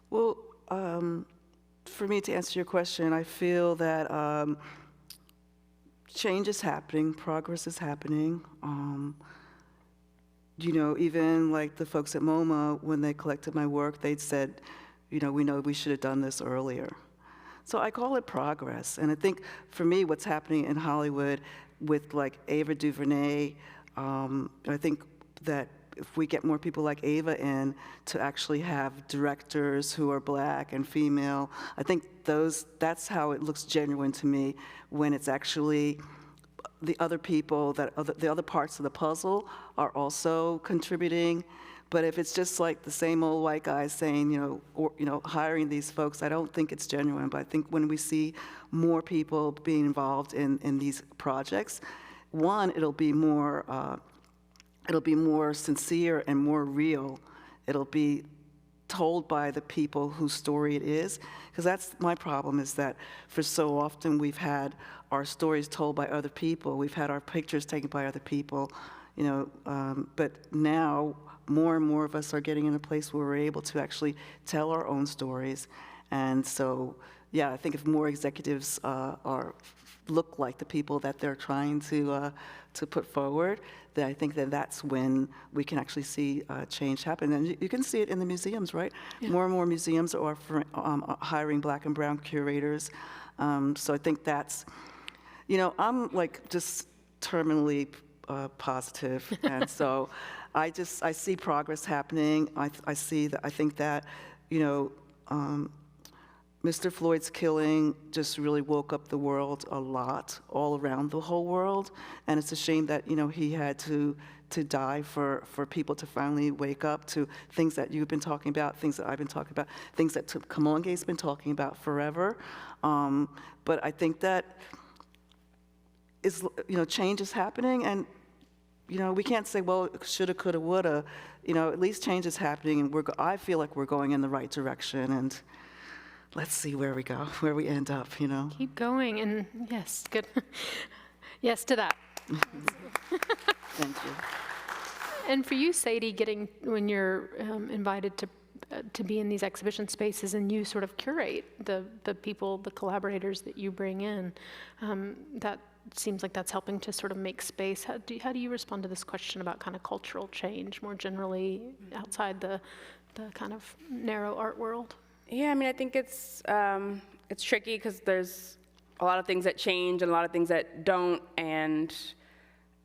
Well, for me to answer your question, I feel that change is happening, progress is happening. Even like the folks at MoMA, when they collected my work, they'd said, we know we should have done this earlier. So I call it progress. And I think for me, what's happening in Hollywood with like Ava DuVernay, I think that if we get more people like Ava in to actually have directors who are Black and female, I think that's how it looks genuine to me, when it's actually the other people, the other parts of the puzzle are also contributing. But if it's just like the same old white guys saying, hiring these folks, I don't think it's genuine. But I think when we see more people being involved in these projects, one, it'll be more sincere and more real. It'll be told by the people whose story it is. Because that's my problem, is that for so often we've had our stories told by other people. We've had our pictures taken by other people, but now more and more of us are getting in a place where we're able to actually tell our own stories. And so, I think if more executives look like the people that they're trying to put forward, then I think that's when we can actually see change happen. And you can see it in the museums, right? Yeah. More and more museums are hiring Black and brown curators. So I think that's, I'm like just terminally positive. And so I see progress happening. I think that, you know, Mr. Floyd's killing just really woke up the world a lot, all around the whole world. And it's a shame that, you know, he had to die for people to finally wake up to things that you've been talking about, things that I've been talking about, things that Kamoinge's been talking about forever. But I think that you know, change is happening, and you know, we can't say, well, shoulda, coulda, woulda. You know, at least change is happening, and I feel like we're going in the right direction, and let's see where we go, where we end up, you know. Keep going, and yes, good. Yes to that. Thank you. And for you, Sadie, when you're invited to be in these exhibition spaces and you sort of curate the people, the collaborators that you bring in, that seems like that's helping to sort of make space. How do you respond to this question about kind of cultural change more generally outside the kind of narrow art world? Yeah, I mean, I think it's tricky because there's a lot of things that change and a lot of things that don't, and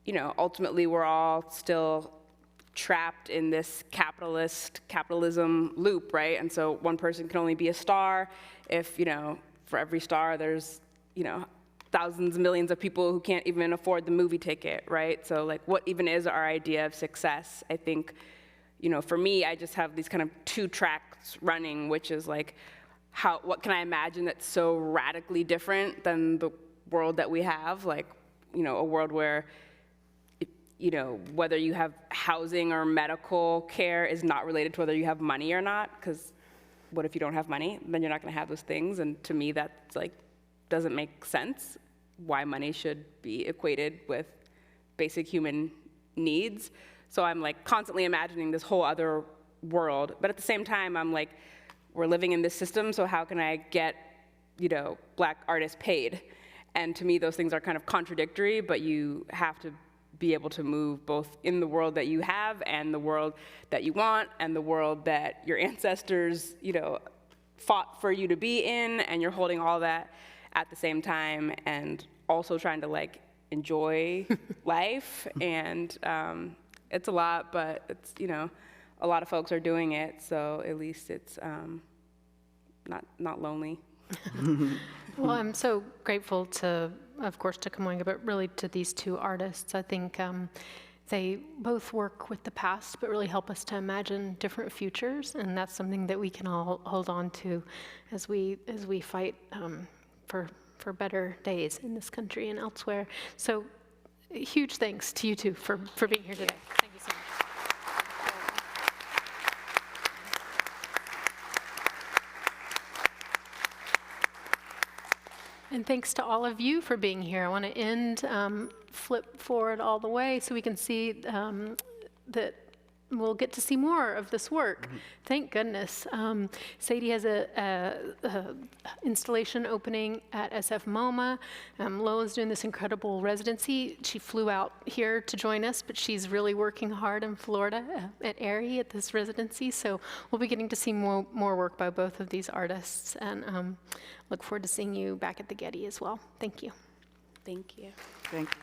you know, ultimately we're all still trapped in this capitalism loop, right? And so one person can only be a star if, you know, for every star there's, you know, thousands, millions of people who can't even afford the movie ticket, right? So like, what even is our idea of success? I think, you know, for me, I just have these kind of two tracks running, which is like, what can I imagine that's so radically different than the world that we have? Like, you know, a world where, you know, whether you have housing or medical care is not related to whether you have money or not, because what if you don't have money? Then you're not gonna have those things, and to me, that's like, doesn't make sense why money should be equated with basic human needs. So I'm like constantly imagining this whole other world, but at the same time, I'm like, we're living in this system, so how can I get, you know, Black artists paid? And to me, those things are kind of contradictory, but you have to be able to move both in the world that you have and the world that you want and the world that your ancestors, you know, fought for you to be in, and you're holding all that at the same time and also trying to like enjoy life. And it's a lot, but it's, you know, a lot of folks are doing it, so at least it's not lonely. Well, I'm so grateful to, of course, to Kamoinge, but really to these two artists. I think they both work with the past, but really help us to imagine different futures, and that's something that we can all hold on to as we fight for better days in this country and elsewhere. So, huge thanks to you two for being here today. Thank you so much. And thanks to all of you for being here. I want to end, flip forward all the way so we can see that we'll get to see more of this work. Mm-hmm. Thank goodness. Sadie has a installation opening at SF MoMA. Lola's doing this incredible residency. She flew out here to join us, but she's really working hard in Florida at ARI at this residency. So we'll be getting to see more work by both of these artists, and look forward to seeing you back at the Getty as well. Thank you. Thank you. Thank you.